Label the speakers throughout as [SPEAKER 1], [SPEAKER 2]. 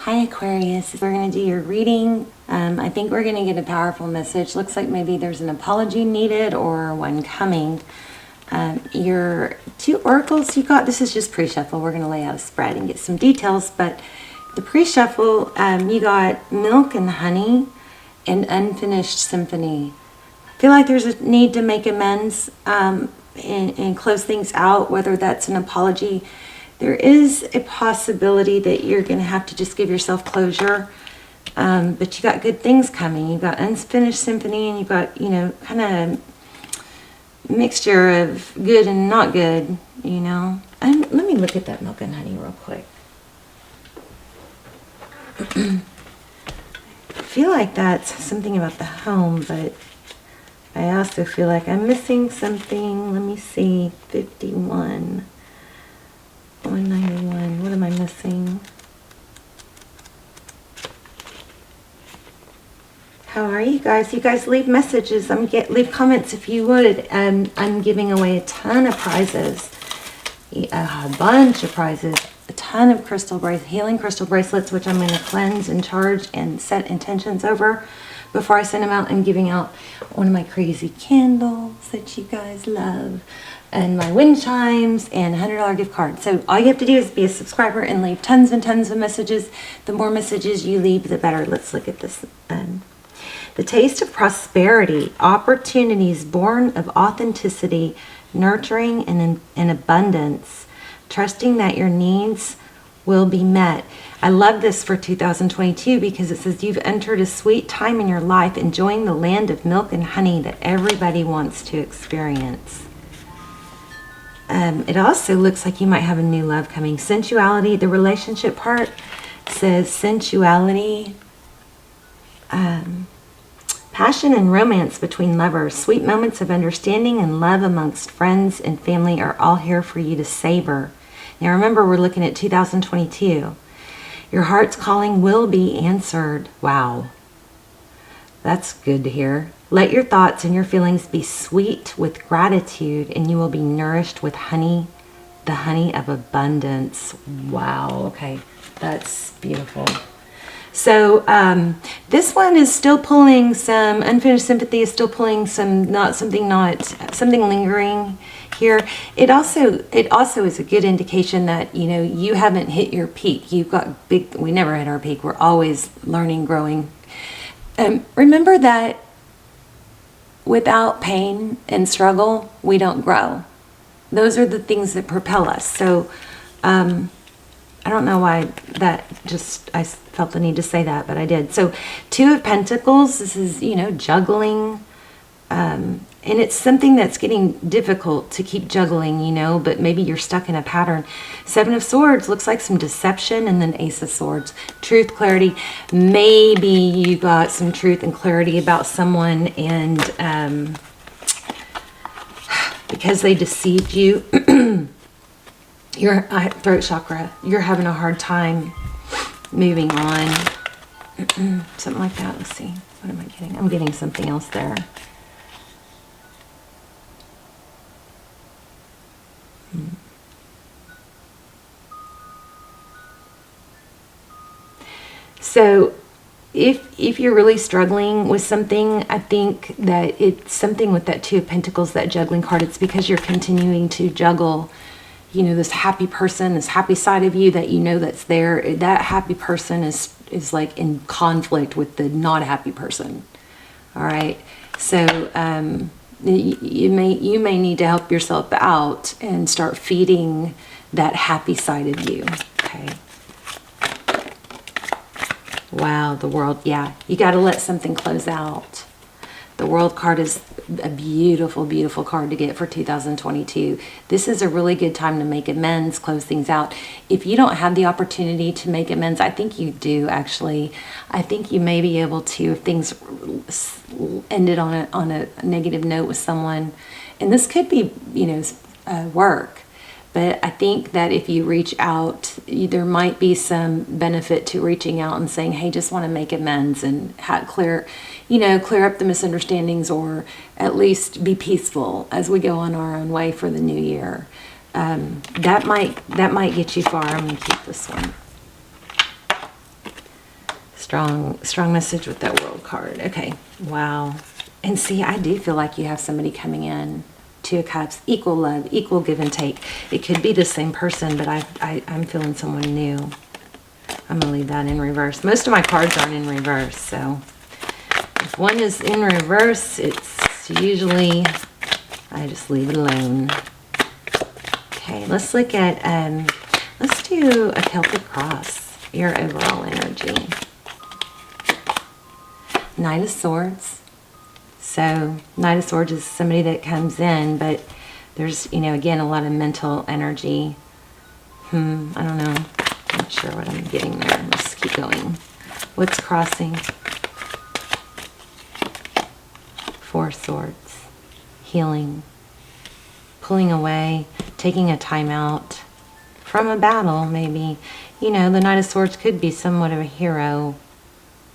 [SPEAKER 1] Hi Aquarius, we're going to do your reading. I think we're going to get a powerful message. Looks like maybe there's an apology needed or one coming. Your two oracles you got, this is just pre-shuffle. We're going to lay out a spread and get some details, but the pre-shuffle, you got milk and honey and unfinished symphony. I feel like there's a need to make amends and close things out, whether that's an apology. There is a possibility that you're going to have to just give yourself closure, but you got good things coming. You got unfinished symphony, and you got, kind of mixture of good and not good, And let me look at that milk and honey real quick. I feel like that's something about the home, but I also feel like I'm missing something. Let me see, 51. 191. What am I missing? How are you guys? You guys leave messages. Leave comments if you would. I'm giving away a ton of prizes, a bunch of prizes, a ton of healing crystal bracelets, which I'm going to cleanse and charge and set intentions over before I send them out. I'm giving out one of my crazy candles that you guys love, and my wind chimes, and a $100 gift card. So all you have to do is be a subscriber and leave tons and tons of messages. The more messages you leave, the better. Let's look at this. The taste of prosperity, opportunities born of authenticity, nurturing and abundance, trusting that your needs will be met. I love this for 2022 because it says you've entered a sweet time in your life, enjoying the land of milk and honey that everybody wants to experience. It also looks like you might have a new love coming. Sensuality, the relationship part says sensuality, passion and romance between lovers, sweet moments of understanding and love amongst friends and family are all here for you to savor. Now remember, we're looking at 2022. Your heart's calling will be answered. Wow. That's good to hear. Let your thoughts and your feelings be sweet with gratitude, and you will be nourished with honey, the honey of abundance. Wow. Okay. That's beautiful. So this one is still pulling some unfinished sympathy, is still pulling some something lingering here. It also is a good indication that you haven't hit your peak. You've got big. We never hit our peak. We're always learning, growing. Remember that without pain and struggle, we don't grow. Those are the things that propel us. So I don't know why I felt the need to say that, but I did. So 2 of Pentacles, this is, juggling. And it's something that's getting difficult to keep juggling, but maybe you're stuck in a pattern. 7 of Swords looks like some deception, and then Ace of Swords. Truth, clarity. Maybe you got some truth and clarity about someone, and because they deceived you, your throat chakra, you're having a hard time moving on. Something like that. Let's see. What am I getting? I'm getting something else there. So if you're really struggling with something, I think that it's something with that 2 of Pentacles, that juggling card. It's because you're continuing to juggle, this happy person, this happy side of you that that's there. That happy person is like in conflict with the not happy person. All right. So you may need to help yourself out and start feeding that happy side of you. Okay. Wow, the World. Yeah, you got to let something close out. The World card is a beautiful, beautiful card to get for 2022. This is a really good time to make amends, close things out. If you don't have the opportunity to make amends, I think you do, actually. I think you may be able to, if things ended on a negative note with someone. And this could be, work. But I think that if you reach out, there might be some benefit to reaching out and saying, hey, just want to make amends and clear up the misunderstandings, or at least be peaceful as we go on our own way for the new year. That might get you far. I'm going to keep this one. strong message with that World card. Okay, wow. And see, I do feel like you have somebody coming in. Two of Cups, equal love, equal give and take. It could be the same person, but I'm feeling someone new. I'm going to leave that in reverse. Most of my cards aren't in reverse, so if one is in reverse, it's usually, I just leave it alone. Okay, let's look at, let's do a Celtic cross, your overall energy. Knight of Swords. So, Knight of Swords is somebody that comes in, but there's, you know, again, a lot of mental energy. I don't know. I'm not sure what I'm getting there. Let's keep going. What's crossing? Four of Swords. Healing. Pulling away. Taking a time out from a battle, maybe. You know, the Knight of Swords could be somewhat of a hero.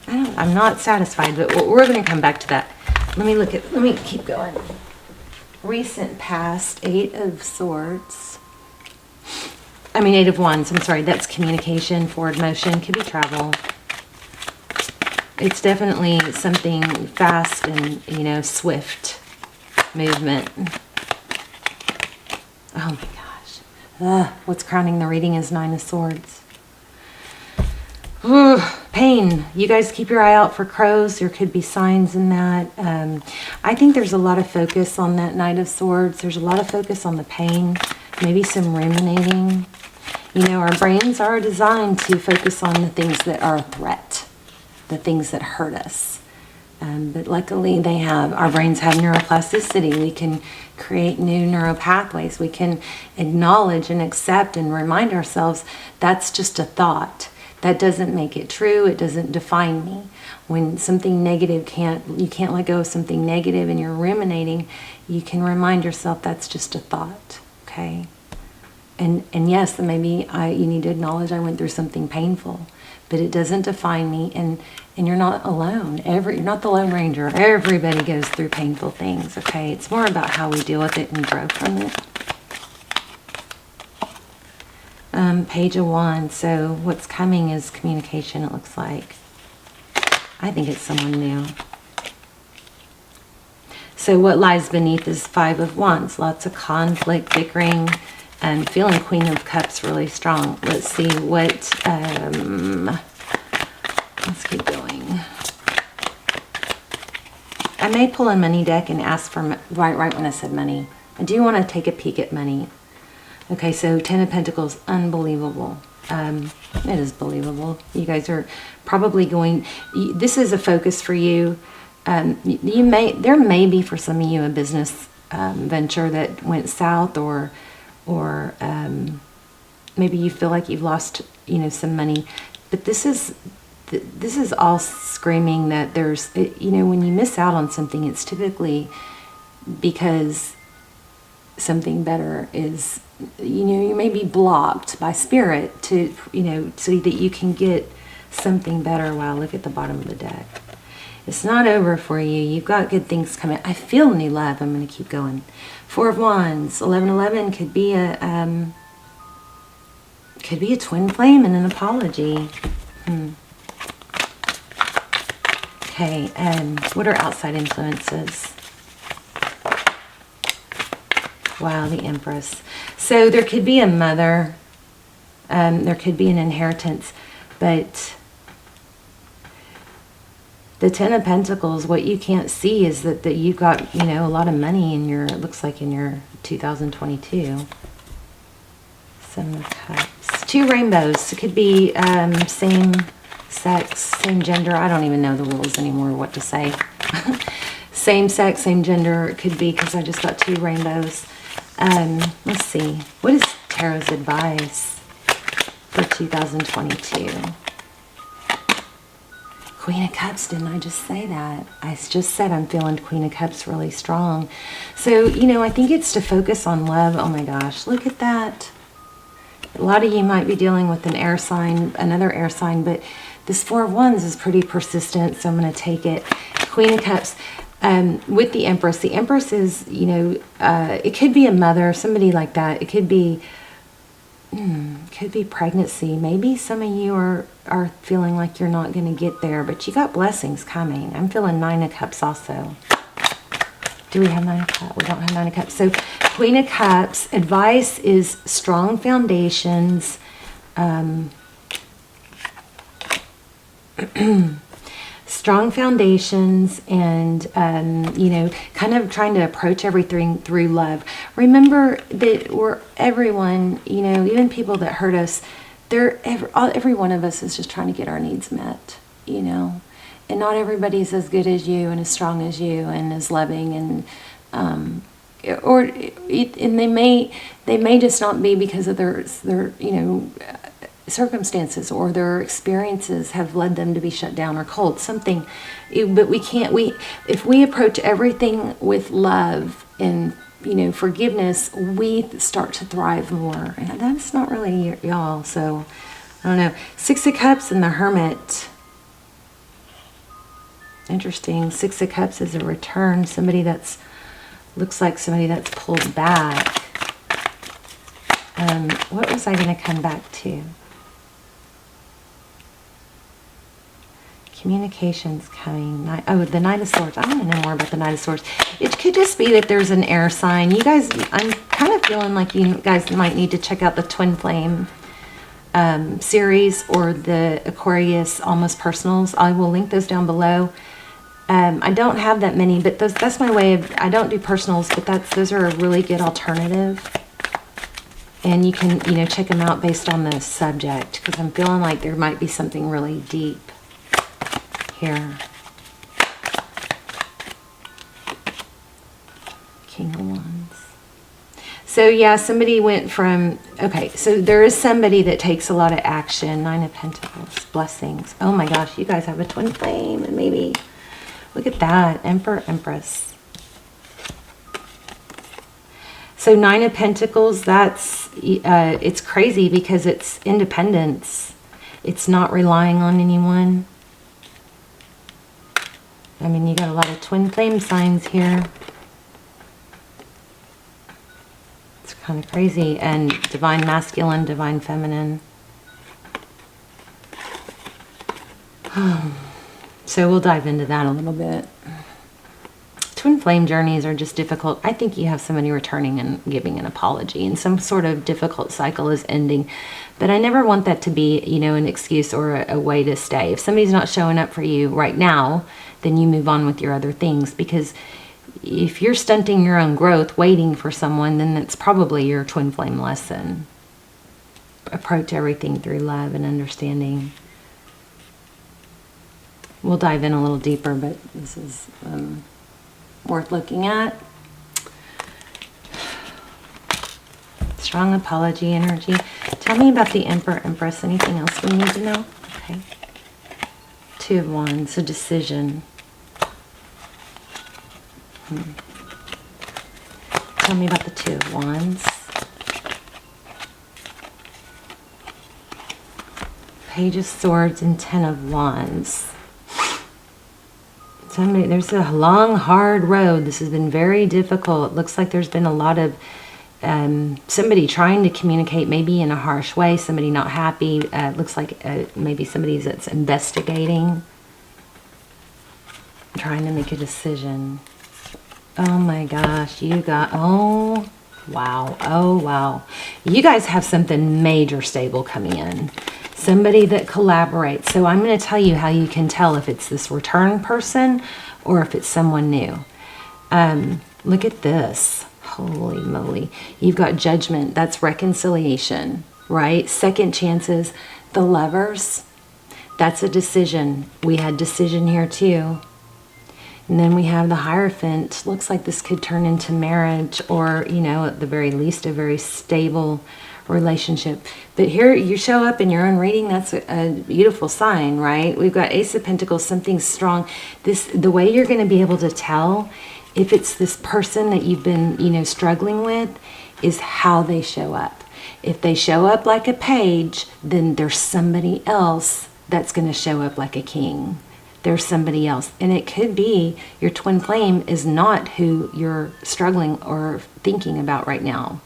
[SPEAKER 1] I'm not satisfied, but we're going to come back to that. Let me keep going. Recent past, Eight of Swords. I mean, Eight of Wands, I'm sorry, that's communication, forward motion, could be travel. It's definitely something fast and, you know, swift movement. Oh my gosh. What's crowning the reading is Nine of Swords. Pain. You guys keep your eye out for crows. There could be signs in that. I think there's a lot of focus on that Knight of Swords. There's a lot of focus on the pain. Maybe some ruminating. You know, our brains are designed to focus on the things that are a threat. The things that hurt us. But luckily our brains have neuroplasticity. We can create new neural pathways. We can acknowledge and accept and remind ourselves that's just a thought. That doesn't make it true. It doesn't define me. When something negative you can't let go of something negative and you're ruminating, you can remind yourself that's just a thought, okay? And yes, maybe you need to acknowledge I went through something painful, but it doesn't define me, and you're not alone. You're not the Lone Ranger. Everybody goes through painful things, okay? It's more about how we deal with it and grow from it. Page of Wands. So what's coming is communication, it looks like. I think it's someone new. So what lies beneath is Five of Wands. Lots of conflict, bickering, and feeling Queen of Cups really strong. Let's see what, let's keep going. I may pull a money deck and ask for, right when I said money. I do want to take a peek at money. Okay, so Ten of Pentacles, unbelievable. It is believable. You guys are probably going, this is a focus for you. There may be for some of you a business venture that went south, or maybe you feel like you've lost, you know, some money. But this is all screaming that there's, you know, when you miss out on something, it's typically because something better is, you know, you may be blocked by spirit to, you know, so that you can get something better. Wow, look at the bottom of the deck. It's not over for you. You've got good things coming. I feel new love. I'm going to keep going. Four of Wands, 1111 could be a twin flame and an apology. Okay, what are outside influences? Wow, the Empress. So there could be a mother, there could be an inheritance, but the Ten of Pentacles, what you can't see is that you've got, you know, a lot of money in your, it looks like in your 2022. Seven of Cups. Two rainbows. It could be same sex, same gender. I don't even know the rules anymore, what to say. Same sex, same gender. It could be, because I just got two rainbows. Let's see. What is Tarot's advice for 2022? Queen of Cups, didn't I just say that? I just said I'm feeling Queen of Cups really strong. So, you know, I think it's to focus on love. Oh my gosh, look at that. A lot of you might be dealing with an air sign, another air sign, but this Four of Wands is pretty persistent, so I'm going to take it. Queen of Cups. With the Empress. The Empress is, you know, it could be a mother, somebody like that. It could be, Could be pregnancy. Maybe some of you are feeling like you're not going to get there, but you got blessings coming. I'm feeling 9 of Cups also. Do we have 9 of Cups? We don't have 9 of Cups. So Queen of Cups, advice is strong foundations. Strong foundations, and you know, kind of trying to approach everything through love. Remember that everyone, you know, even people that hurt us, every one of us is just trying to get our needs met, you know, and not everybody's as good as you and as strong as you and as loving, and and they may just not be because of their you know, circumstances, or their experiences have led them to be shut down or cold, something. But if we approach everything with love and, you know, forgiveness, we start to thrive more. And that's not really y'all. So I don't know. 6 of Cups and the Hermit. Interesting. 6 of Cups is a return. Looks like somebody that's pulled back. What was I going to come back to? Communications coming. Oh, the Knight of Swords. I want to know more about the Knight of Swords. It could just be that there's an air sign. You guys, I'm kind of feeling like you guys might need to check out the Twin Flame series, or the Aquarius Almost Personals. I will link those down below. I don't have that many, but that's my way of, I don't do personals, but those are a really good alternative. And you can, you know, check them out based on the subject, because I'm feeling like there might be something really deep here. King of Wands. So yeah, somebody went from, okay, so there is somebody that takes a lot of action. 9 of Pentacles, blessings. Oh my gosh, you guys have a twin flame, and maybe, look at that, Emperor, Empress. So 9 of Pentacles, that's, it's crazy because it's independence. It's not relying on anyone. I mean, you got a lot of twin flame signs here. It's kind of crazy. And divine masculine, divine feminine. So we'll dive into that a little bit. Twin flame journeys are just difficult. I think you have somebody returning and giving an apology, and some sort of difficult cycle is ending. But I never want that to be, you know, an excuse or a way to stay. If somebody's not showing up for you right now, then you move on with your other things. Because if you're stunting your own growth waiting for someone, then that's probably your twin flame lesson. Approach everything through love and understanding. We'll dive in a little deeper, but this is worth looking at. Strong apology energy. Tell me about the Emperor, Empress. Anything else we need to know? Okay. 2 of Wands, so decision. Tell me about the 2 of Wands. Page of Swords and 10 of Wands. There's a long, hard road. This has been very difficult. It looks like there's been a lot of somebody trying to communicate, maybe in a harsh way, somebody not happy. It looks like maybe somebody that's investigating, trying to make a decision. Oh my gosh, you got, oh wow. You guys have something major stable coming in. Somebody that collaborates. So I'm going to tell you how you can tell if it's this return person or if it's someone new. Look at this. Holy moly. You've got Judgment. That's reconciliation, right? Second chances. The Lovers. That's a decision. We had decision here too. And then we have the Hierophant. Looks like this could turn into marriage, or, you know, at the very least, a very stable relationship. But here you show up in your own reading. That's a beautiful sign, right? We've got Ace of Pentacles, something strong. The way you're going to be able to tell if it's this person that you've been, you know, struggling with, is how they show up. If they show up like a page, then there's somebody else that's going to show up like a king. There's somebody else. And it could be your twin flame is not who you're struggling or thinking about right now.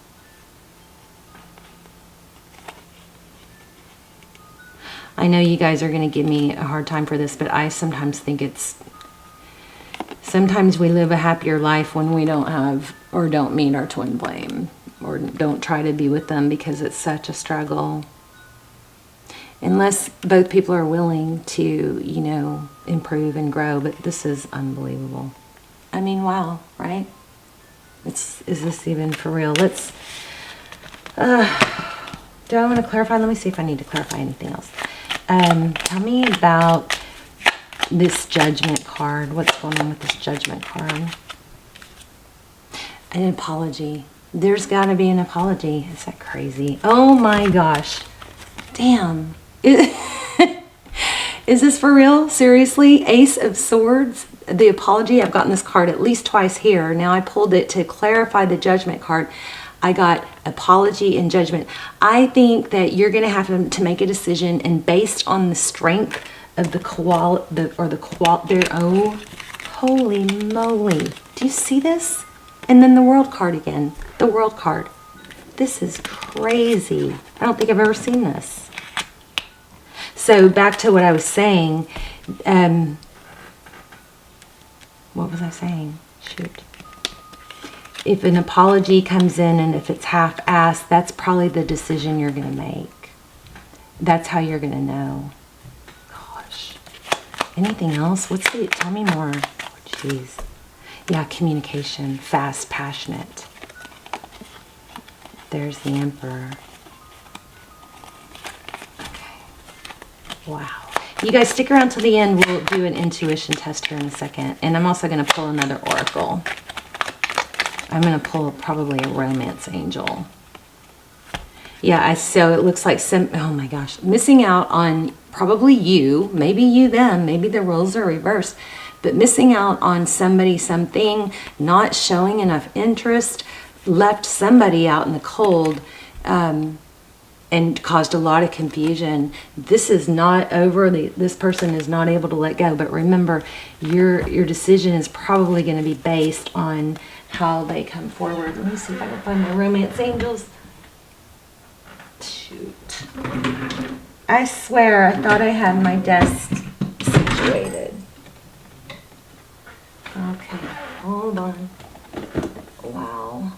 [SPEAKER 1] I know you guys are going to give me a hard time for this, but I sometimes think sometimes we live a happier life when we don't have or don't meet our twin flame or don't try to be with them because it's such a struggle. Unless both people are willing to, improve and grow. But this is unbelievable. I mean, wow, right? Is this even for real? Do I want to clarify? Let me see if I need to clarify anything else. Tell me about this judgment card. What's going on with this judgment card? An apology. There's got to be an apology. Is that crazy? Oh my gosh. Damn. Is this for real? Seriously? Ace of Swords? The apology. I've gotten this card at least twice here. Now I pulled it to clarify the judgment card. I got apology and judgment. I think that you're going to have to make a decision, and based on the strength of oh, holy moly. Do you see this? And then the World card again. The World card. This is crazy. I don't think I've ever seen this. So back to what I was saying. What was I saying? Shoot. If an apology comes in and if it's half-assed, that's probably the decision you're going to make. That's how you're going to know. Gosh. Anything else? Tell me more. Oh, jeez. Yeah, communication. Fast, passionate. There's the Emperor. Wow. You guys stick around till the end. We'll do an intuition test here in a second. And I'm also going to pull another oracle. I'm going to pull probably a romance angel. Yeah, so it looks like oh my gosh, missing out on probably you, maybe you them, maybe the roles are reversed, but missing out on somebody, something, not showing enough interest, left somebody out in the cold, and caused a lot of confusion. This is not over. This person is not able to let go. But remember, your decision is probably going to be based on how they come forward. Let me see if I can find my romance angels. Shoot. I swear I thought I had my desk situated. Okay, hold on. Wow.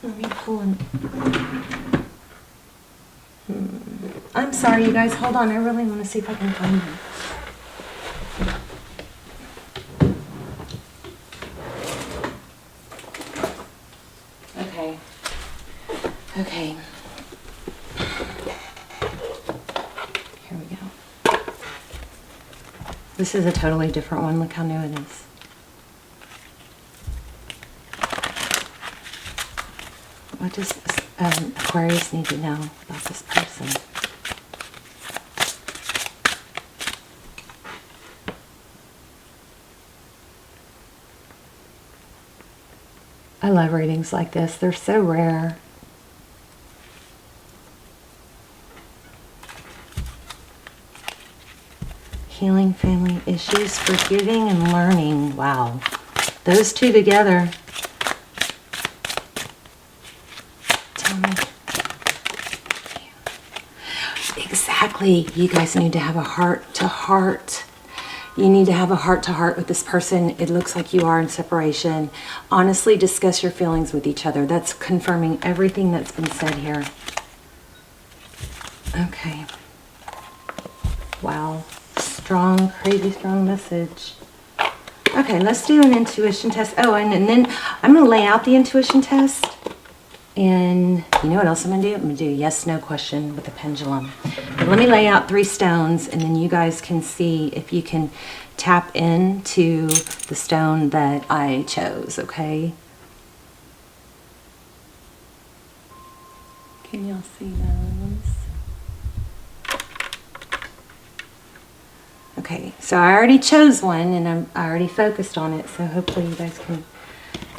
[SPEAKER 1] Let me pull in. I'm sorry, you guys. Hold on. I really want to see if I can find them. Okay. Okay. Here we go. This is a totally different one. Look how new it is. What does Aquarius need to know about this person? I love readings like this. They're so rare. Healing family issues, forgiving and learning. Wow. Those two together. Tell me. Exactly. You guys need to have a heart-to-heart. You need to have a heart-to-heart with this person. It looks like you are in separation. Honestly, discuss your feelings with each other. That's confirming everything that's been said here. Okay. Wow. Strong, crazy strong message. Okay, let's do an intuition test. Oh, and then I'm going to lay out the intuition test. And you know what else I'm going to do? I'm going to do a yes-no question with a pendulum. But let me lay out 3 stones, and then you guys can see if you can tap into the stone that I chose, okay? Can y'all see those? Okay, so I already chose one, and I already focused on it, so hopefully you guys can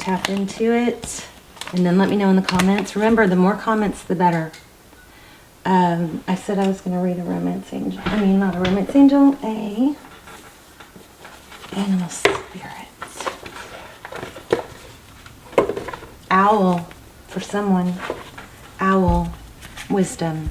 [SPEAKER 1] tap into it. And then let me know in the comments. Remember, the more comments, the better. I said I was going to read a romance angel. I mean, not a romance angel, a animal spirit. Owl for someone. Owl. Wisdom.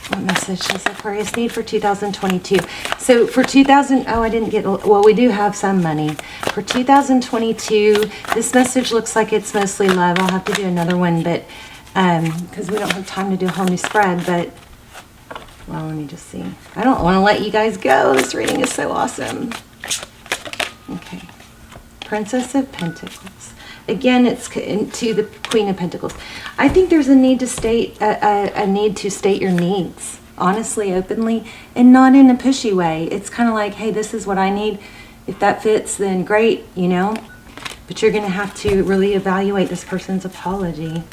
[SPEAKER 1] What message does Aquarius need for 2022? So for I didn't get, well, we do have some money. For 2022, this message looks like it's mostly love. I'll have to do another one, but, because we don't have time to do a whole new spread, but, well, let me just see. I don't want to let you guys go. This reading is so awesome. Okay. Princess of Pentacles. Again, it's to the Queen of Pentacles. I think there's a need to state a need to state your needs honestly, openly, and not in a pushy way. It's kind of like, hey, this is what I need. If that fits, then great, you know. But you're going to have to really evaluate this person's apology.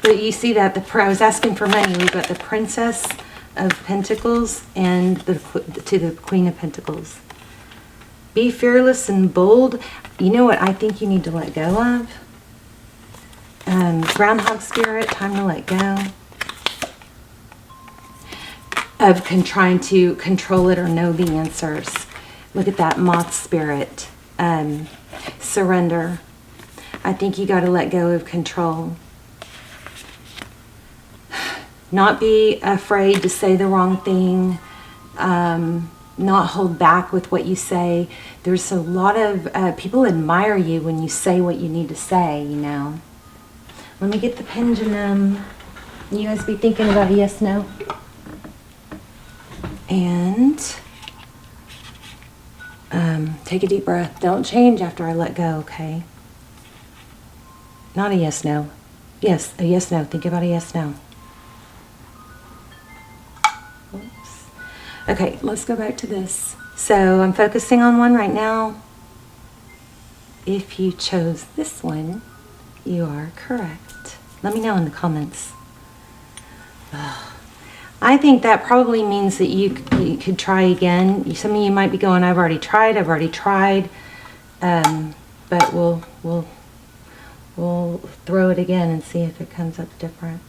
[SPEAKER 1] But you see that I was asking for money. We've got the Princess of Pentacles and to the Queen of Pentacles. Be fearless and bold. You know what I think you need to let go of? Groundhog spirit, time to let go. Of trying to control it or know the answers. Look at that moth spirit. Surrender. I think you got to let go of control. Not be afraid to say the wrong thing. Not hold back with what you say. There's a lot of people admire you when you say what you need to say, you know. Let me get the pendulum. You guys be thinking about a yes, no. And take a deep breath. Don't change after I let go, okay? Not a yes, no. Yes, a yes, no. Think about a yes, no. Oops. Okay, let's go back to this. So I'm focusing on one right now. If you chose this one, you are correct. Let me know in the comments. I think that probably means that you could try again. Some of you might be going, I've already tried. But we'll throw it again and see if it comes up different.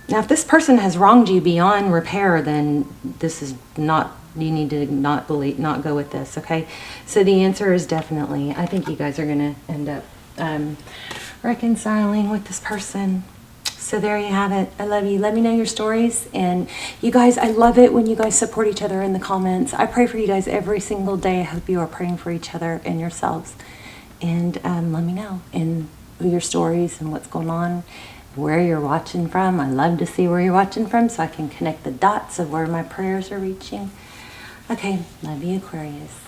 [SPEAKER 1] Now, if this person has wronged you beyond repair, then this is not, you need to not go with this, okay? So the answer is definitely, I think you guys are going to end up reconciling with this person. So there you have it. I love you. Let me know your stories. And you guys, I love it when you guys support each other in the comments. I pray for you guys every single day. I hope you are praying for each other and yourselves. And let me know in your stories and what's going on, where you're watching from. I love to see where you're watching from so I can connect the dots of where my prayers are reaching. Okay, love you, Aquarius.